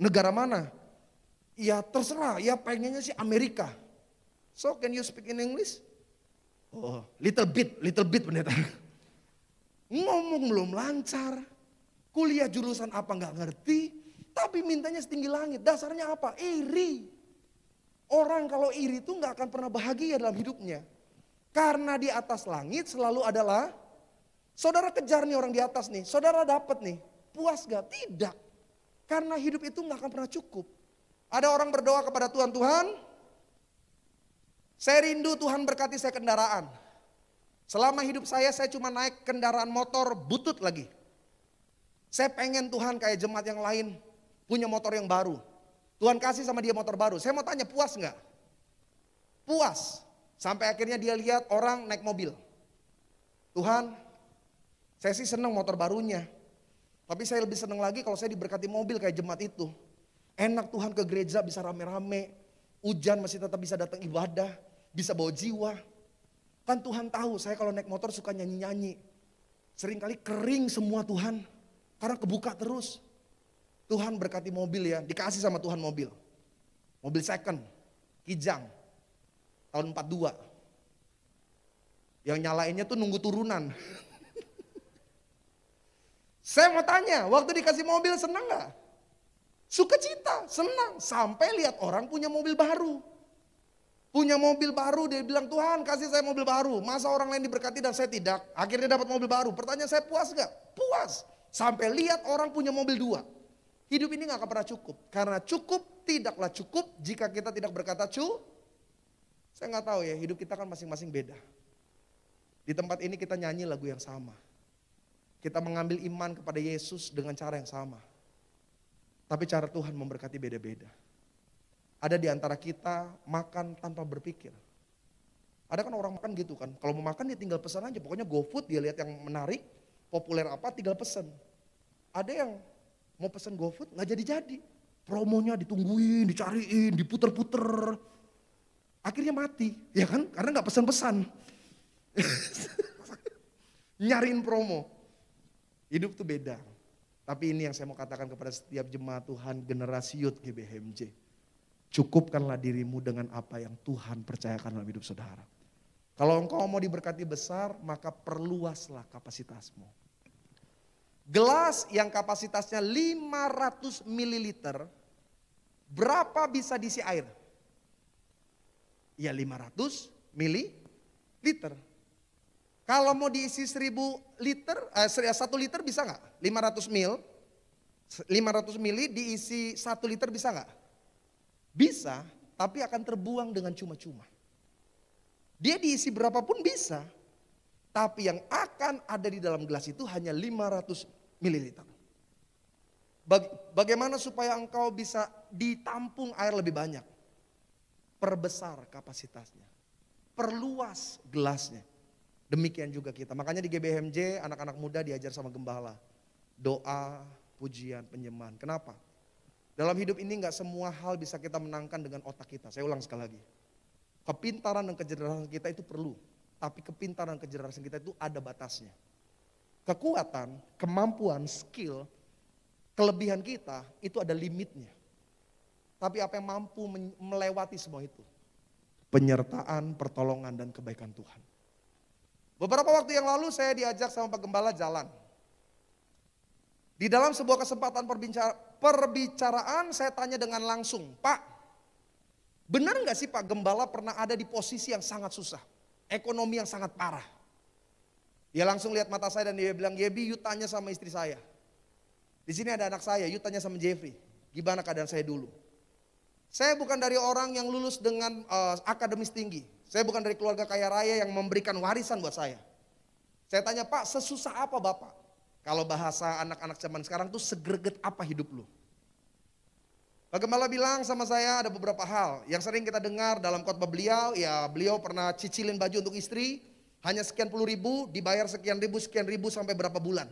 Negara mana? Ya terserah, ya pengennya sih Amerika. So can you speak in English? Oh, little bit pendeta. Ngomong belum lancar, kuliah jurusan apa nggak ngerti, tapi mintanya setinggi langit. Dasarnya apa? Iri. Orang kalau iri itu nggak akan pernah bahagia dalam hidupnya. Karena di atas langit selalu adalah, saudara kejar nih orang di atas nih, saudara dapat nih, puas gak? Tidak. Karena hidup itu nggak akan pernah cukup. Ada orang berdoa kepada Tuhan, Tuhan, saya rindu Tuhan berkati saya kendaraan. Selama hidup saya cuma naik kendaraan motor butut lagi. Saya pengen Tuhan kayak jemaat yang lain punya motor yang baru. Tuhan kasih sama dia motor baru. Saya mau tanya puas gak? Puas. Sampai akhirnya dia lihat orang naik mobil. Tuhan, saya sih senang motor barunya. Tapi saya lebih senang lagi kalau saya diberkati mobil kayak jemaat itu. Enak Tuhan ke gereja bisa rame-rame. Hujan masih tetap bisa datang ibadah. Bisa bawa jiwa. Kan Tuhan tahu saya kalau naik motor suka nyanyi-nyanyi. Seringkali kering semua Tuhan. Karena kebuka terus. Tuhan berkati mobil ya. Dikasih sama Tuhan mobil. Mobil second. Kijang. Tahun 42. Yang nyalainnya tuh nunggu turunan. Saya mau tanya, waktu dikasih mobil senang gak? Sukacita, senang. Sampai lihat orang punya mobil baru. Punya mobil baru, dia bilang Tuhan kasih saya mobil baru. Masa orang lain diberkati dan saya tidak? Akhirnya dapat mobil baru. Pertanyaan saya puas gak? Puas. Sampai lihat orang punya mobil dua. Hidup ini gak akan pernah cukup. Karena cukup tidaklah cukup jika kita tidak berkata Saya gak tahu ya, hidup kita kan masing-masing beda. Di tempat ini kita nyanyi lagu yang sama. Kita mengambil iman kepada Yesus dengan cara yang sama. Tapi cara Tuhan memberkati beda-beda. Ada di antara kita makan tanpa berpikir. Ada kan orang makan gitu kan. Kalau mau makan dia tinggal pesan aja. Pokoknya GoFood dia lihat yang menarik. Populer apa tinggal pesan. Ada yang mau pesan GoFood gak jadi-jadi. Promonya ditungguin, dicariin, diputer-puter. Akhirnya mati. Ya kan karena gak pesan-pesan. Nyariin promo. Hidup tuh beda. Tapi ini yang saya mau katakan kepada setiap jemaat Tuhan generasi Youth GBHMJ. Cukupkanlah dirimu dengan apa yang Tuhan percayakan dalam hidup saudara. Kalau engkau mau diberkati besar, maka perluaslah kapasitasmu. Gelas yang kapasitasnya 500 ml, berapa bisa diisi air? Ya 500 ml. Kalau mau diisi 1000 liter, 1 liter bisa nggak? 500 ml diisi 1 liter bisa nggak? Bisa, tapi akan terbuang dengan cuma-cuma. Dia diisi berapapun bisa, tapi yang akan ada di dalam gelas itu hanya 500 ml. Bagaimana supaya engkau bisa ditampung air lebih banyak? perbesar kapasitasnya, perluas gelasnya. Demikian juga kita. Makanya di GBHMJ anak-anak muda diajar sama gembala. Doa, pujian, penyembahan. Kenapa? Dalam hidup ini gak semua hal bisa kita menangkan dengan otak kita. Saya ulang sekali lagi. Kepintaran dan kecerdasan kita itu perlu. Tapi kepintaran dan kecerdasan kita itu ada batasnya. Kekuatan, kemampuan, skill, kelebihan kita itu ada limitnya. Tapi apa yang mampu melewati semua itu? Penyertaan, pertolongan, dan kebaikan Tuhan. Beberapa waktu yang lalu saya diajak sama Pak Gembala jalan. Di dalam sebuah kesempatan perbicaraan saya tanya dengan langsung, Pak, benar gak sih Pak Gembala pernah ada di posisi yang sangat susah? Ekonomi yang sangat parah. Dia langsung lihat mata saya dan dia bilang, Yebi, you tanya sama istri saya. Di sini ada anak saya, you tanya sama Jeffrey, gimana keadaan saya dulu? Saya bukan dari orang yang lulus dengan akademis tinggi. Saya bukan dari keluarga kaya raya yang memberikan warisan buat saya. Saya tanya, Pak, sesusah apa Bapak? Kalau bahasa anak-anak zaman sekarang tuh segreget apa hidup lu? Pak Gembala bilang sama saya ada beberapa hal yang sering kita dengar dalam khotbah beliau. Ya beliau pernah cicilin baju untuk istri, hanya sekian puluh ribu, dibayar sekian ribu sampai berapa bulan.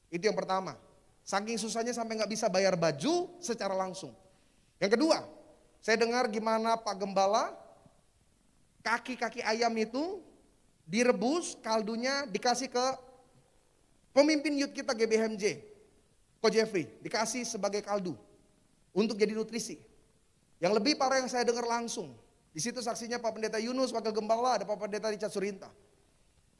Itu yang pertama. Saking susahnya sampai gak bisa bayar baju secara langsung. Yang kedua, saya dengar gimana Pak Gembala kaki-kaki ayam itu direbus, kaldunya dikasih ke pemimpin youth kita GBHMJ, Ko Jeffrey, dikasih sebagai kaldu untuk jadi nutrisi. Yang lebih parah yang saya dengar langsung, di situ saksinya Pak Pendeta Yunus, Wakil Gembala, ada Pak Pendeta Richard Surinta.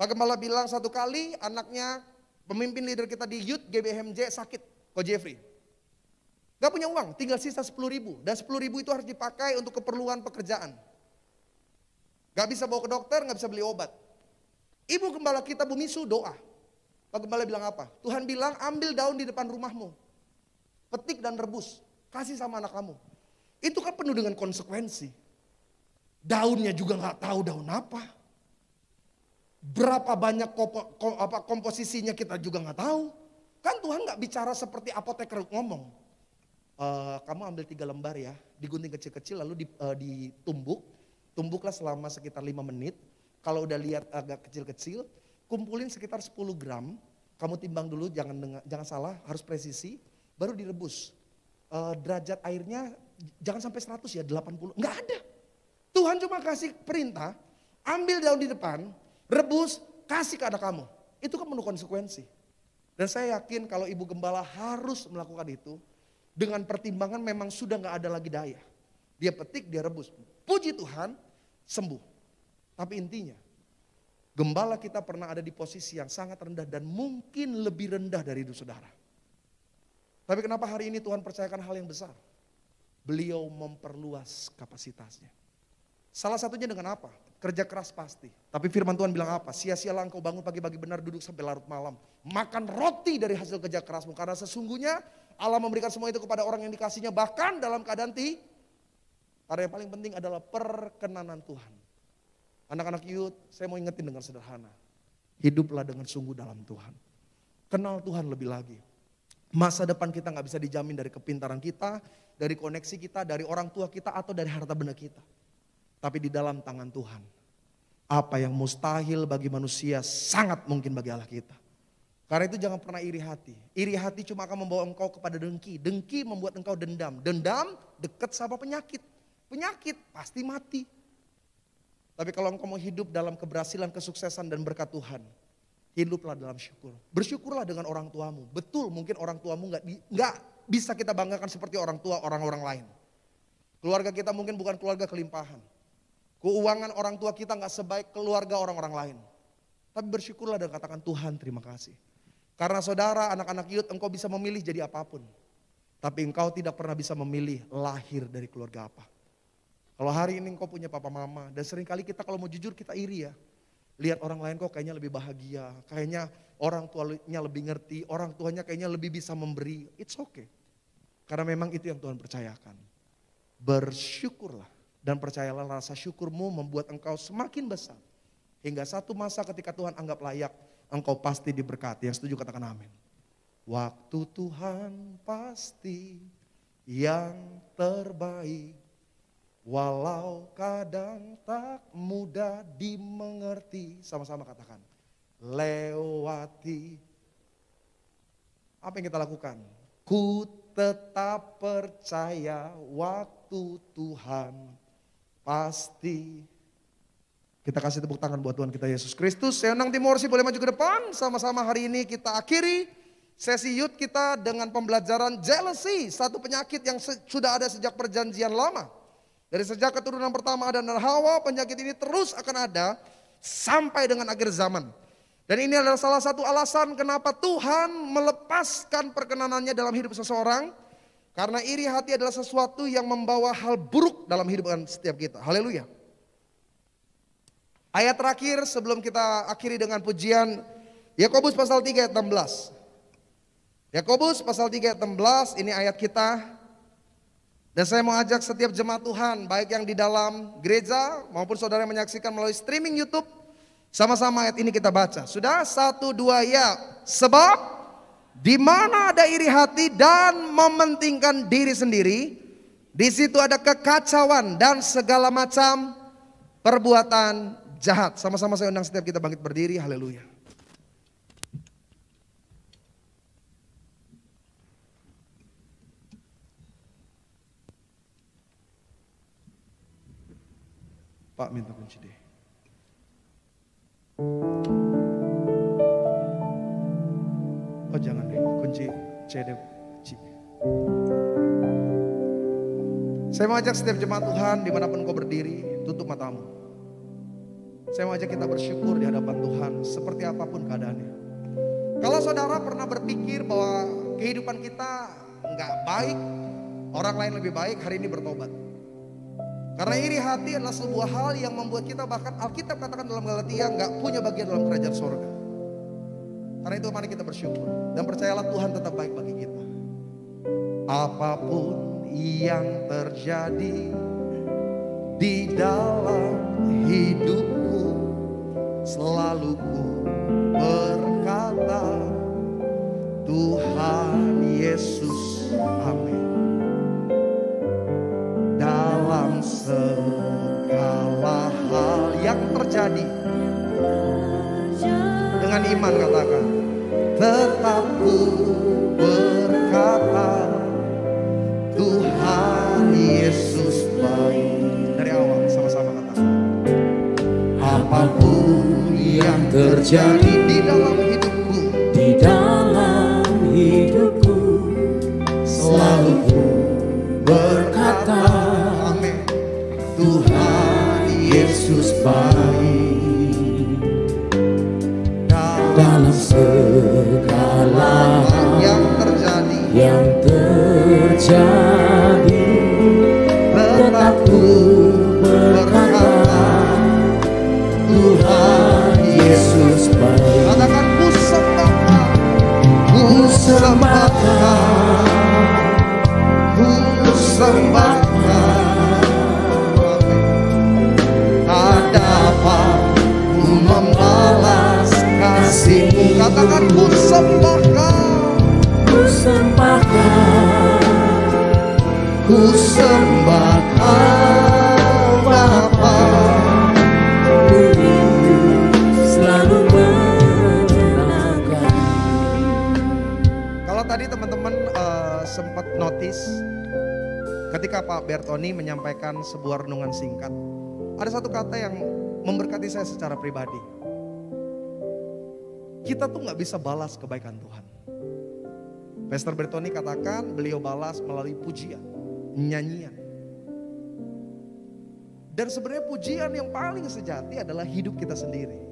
Pak Gembala bilang satu kali anaknya pemimpin leader kita di youth GBHMJ sakit, Ko Jeffrey. Gak punya uang, tinggal sisa 10 ribu. Dan 10 ribu itu harus dipakai untuk keperluan pekerjaan. Gak bisa bawa ke dokter, gak bisa beli obat. Ibu gembala kita Bu Misu doa. Pak Gembala bilang apa? Tuhan bilang ambil daun di depan rumahmu. Petik dan rebus. Kasih sama anak kamu. Itu kan penuh dengan konsekuensi. Daunnya juga gak tahu daun apa. Berapa banyak komposisinya kita juga gak tahu. Kan Tuhan gak bicara seperti apoteker ngomong. Kamu ambil 3 lembar ya. Digunting kecil-kecil lalu ditumbuk. Tumbuklah selama sekitar 5 menit. Kalau udah lihat agak kecil-kecil, kumpulin sekitar 10 gram. Kamu timbang dulu, jangan salah, harus presisi. Baru direbus. Derajat airnya jangan sampai 100 ya, 80. Enggak ada. Tuhan cuma kasih perintah, ambil daun di depan, rebus, kasih ke anak kamu. Itu kan penuh konsekuensi. Dan saya yakin kalau ibu gembala harus melakukan itu, dengan pertimbangan memang sudah gak ada lagi daya. Dia petik, dia rebus. Puji Tuhan, sembuh. Tapi intinya, gembala kita pernah ada di posisi yang sangat rendah dan mungkin lebih rendah dari hidup saudara. Tapi kenapa hari ini Tuhan percayakan hal yang besar? Beliau memperluas kapasitasnya. Salah satunya dengan apa? Kerja keras pasti. Tapi firman Tuhan bilang apa? Sia-sialah engkau bangun pagi-pagi benar, duduk sampai larut malam. Makan roti dari hasil kerja kerasmu. Karena sesungguhnya Allah memberikan semua itu kepada orang yang dikasihnya. Bahkan dalam keadaan karena yang paling penting adalah perkenanan Tuhan. Anak-anak youth, saya mau ingetin dengan sederhana. Hiduplah dengan sungguh dalam Tuhan. Kenal Tuhan lebih lagi. Masa depan kita gak bisa dijamin dari kepintaran kita, dari koneksi kita, dari orang tua kita, atau dari harta benda kita. Tapi di dalam tangan Tuhan. Apa yang mustahil bagi manusia sangat mungkin bagi Allah kita. Karena itu jangan pernah iri hati. Iri hati cuma akan membawa engkau kepada dengki. Dengki membuat engkau dendam. Dendam dekat sama penyakit. Penyakit pasti mati. Tapi kalau engkau mau hidup dalam keberhasilan, kesuksesan dan berkat Tuhan, hiduplah dalam syukur. Bersyukurlah dengan orang tuamu. Betul mungkin orang tuamu gak bisa kita banggakan seperti orang tua orang-orang lain. Keluarga kita mungkin bukan keluarga kelimpahan. Keuangan orang tua kita gak sebaik keluarga orang-orang lain. Tapi bersyukurlah dan katakan Tuhan terima kasih. Karena saudara anak-anak youth engkau bisa memilih jadi apapun. Tapi engkau tidak pernah bisa memilih lahir dari keluarga apa. Kalau hari ini engkau punya papa mama dan seringkali kita kalau mau jujur kita iri ya. Lihat orang lain kok kayaknya lebih bahagia, kayaknya orang tuanya lebih ngerti, orang tuanya kayaknya lebih bisa memberi. It's okay. Karena memang itu yang Tuhan percayakan. Bersyukurlah dan percayalah rasa syukurmu membuat engkau semakin besar. Hingga satu masa ketika Tuhan anggap layak, engkau pasti diberkati. Yang setuju katakan amin. Waktu Tuhan pasti yang terbaik. Walau kadang tak mudah dimengerti. Sama-sama katakan. Lewati. Apa yang kita lakukan? Ku tetap percaya waktu Tuhan pasti. Kita kasih tepuk tangan buat Tuhan kita Yesus Kristus. Senang Timorsi boleh maju ke depan. Sama-sama hari ini kita akhiri sesi youth kita dengan pembelajaran jealousy. Satu penyakit yang sudah ada sejak perjanjian lama. Dari sejak keturunan pertama Adam dan Hawa, penyakit ini terus akan ada sampai dengan akhir zaman. Dan ini adalah salah satu alasan kenapa Tuhan melepaskan perkenanannya dalam hidup seseorang. Karena iri hati adalah sesuatu yang membawa hal buruk dalam hidup setiap kita. Haleluya. Ayat terakhir sebelum kita akhiri dengan pujian, Yakobus pasal 3 ayat 16. Yakobus pasal 3 ayat 16, ini ayat kita. Dan saya mau ajak setiap jemaat Tuhan, baik yang di dalam gereja maupun saudara yang menyaksikan melalui streaming YouTube, sama-sama ayat ini kita baca. Sudah? 1, 2 ya. Sebab di mana ada iri hati dan mementingkan diri sendiri, di situ ada kekacauan dan segala macam perbuatan jahat. Sama-sama saya undang setiap kita bangkit berdiri. Haleluya. Pak minta kunci deh. Oh jangan deh, kunci C deh. Saya mau ajak setiap jemaat Tuhan dimanapun kau berdiri, tutup matamu. Saya mau ajak kita bersyukur di hadapan Tuhan seperti apapun keadaannya. Kalau saudara pernah berpikir bahwa kehidupan kita nggak baik, orang lain lebih baik, hari ini bertobat. Karena iri hati adalah sebuah hal yang membuat kita, bahkan Alkitab katakan dalam Galatia, nggak punya bagian dalam kerajaan surga. Karena itu mari kita bersyukur dan percayalah Tuhan tetap baik bagi kita. Apapun yang terjadi di dalam hidupku, selalu ku berkata Tuhan Yesus, amin. Dalam segala hal yang terjadi, dengan iman katakan, tetap ku berkata Tuhan Yesus baik. Dari awal sama-sama katakan, apapun yang terjadi di dalam hidupku, selalu ku berkata amin, Tuhan Yesus baik. Dalam segala hal yang terjadi, tetap ku berkata Tuhan Yesus baik. Katakan ku sembahkan, ku sembahkan, ku sembahkan. Hadapan ku membalas kasih-Mu. Katakan ku sembahkan, ku sembahkan, ku sembahkan Bapa. Selalu menyenangkan. Kalau tadi teman-teman sempat notice ketika Pak Bertoni menyampaikan sebuah renungan singkat, ada satu kata yang memberkati saya secara pribadi. Kita tuh gak bisa balas kebaikan Tuhan. Pastor Bertoni katakan beliau balas melalui pujian, nyanyian. Dan sebenarnya pujian yang paling sejati adalah hidup kita sendiri.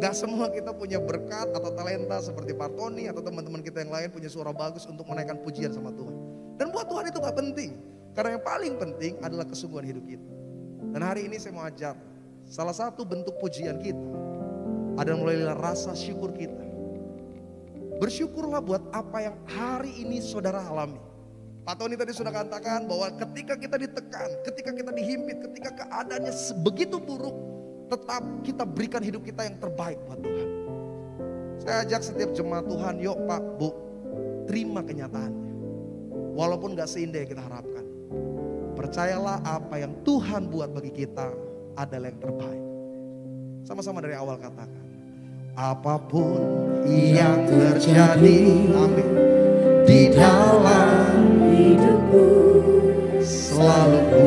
Gak semua kita punya berkat atau talenta seperti Pak Tony atau teman-teman kita yang lain punya suara bagus untuk menaikkan pujian sama Tuhan. Dan buat Tuhan itu gak penting. Karena yang paling penting adalah kesungguhan hidup kita. Dan hari ini saya mau ajar, salah satu bentuk pujian kita adalah melalui rasa syukur kita. Bersyukurlah buat apa yang hari ini saudara alami. Pak Tony tadi sudah katakan bahwa ketika kita ditekan, ketika kita dihimpit, ketika keadaannya sebegitu buruk, tetap kita berikan hidup kita yang terbaik buat Tuhan. Saya ajak setiap jemaat Tuhan, yuk Pak, Bu, terima kenyataannya. Walaupun gak seindah yang kita harapkan. percayalah apa yang Tuhan buat bagi kita adalah yang terbaik. Sama-sama dari awal katakan, apapun yang terjadi, amin, di dalam hidupku, selalu ku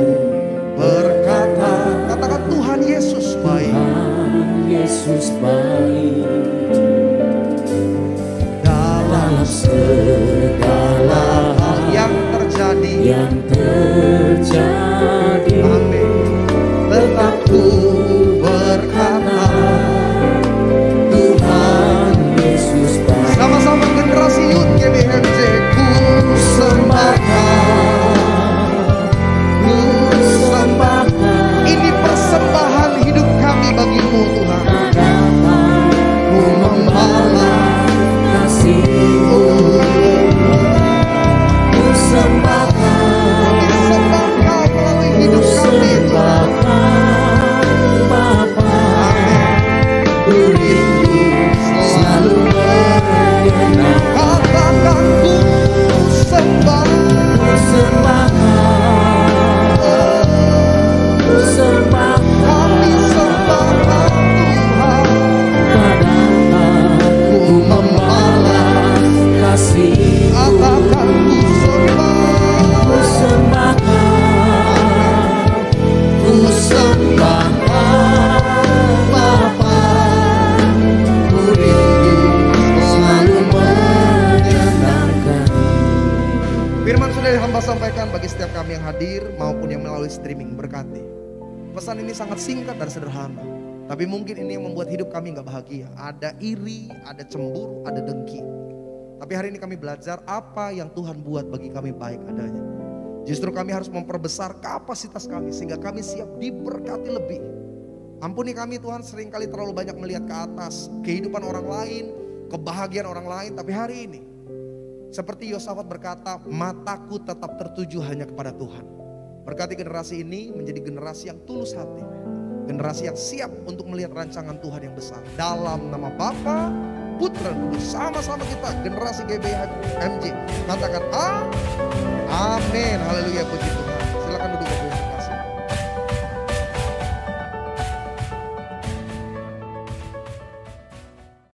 berkata, katakan Tuhan Yesus baik. Tuhan Yesus baik. Dalam segala hal yang terjadi, amin, tetap ku berkata, Tuhan Yesus baik. sama-sama generasi Youth GBMJ, ku sembahkan, ku sembahkan. Ini persembahan hidup kami bagimu Tuhan. Ku membalas Kasih-Mu, ku sembahkan, kami sembahkan melalui hidup kami Tuhan. Bapa, Ku rindu selalu menyenangkan. katakan ku sembah. Ku sembahkan, ku sembahkan Kami sembahkan Tuhan. padamu. Ku membalas, Kasih-Mu, katakan ku sembah. ku sembahkan, Ku sembahkan Bapa. Ku rindu selalu menyenangkan. Firman sudah hamba sampaikan bagi setiap kami yang hadir maupun yang melalui streaming, berkati. Pesan ini sangat singkat dan sederhana, tapi mungkin ini yang membuat hidup kami gak bahagia. Ada iri, ada cemburu, ada dengki. Tapi hari ini kami belajar apa yang Tuhan buat bagi kami baik adanya. Justru kami harus memperbesar kapasitas kami sehingga kami siap diberkati lebih. Ampuni kami Tuhan, seringkali terlalu banyak melihat ke atas kehidupan orang lain, kebahagiaan orang lain. Tapi hari ini seperti Yosafat berkata, mataku tetap tertuju hanya kepada Tuhan. Berkati generasi ini menjadi generasi yang tulus hati, generasi yang siap untuk melihat rancangan Tuhan yang besar. Dalam nama Bapa, Putra, bersama-sama kita generasi GBMJ katakan amin. Haleluya, puji Tuhan. Silakan duduk.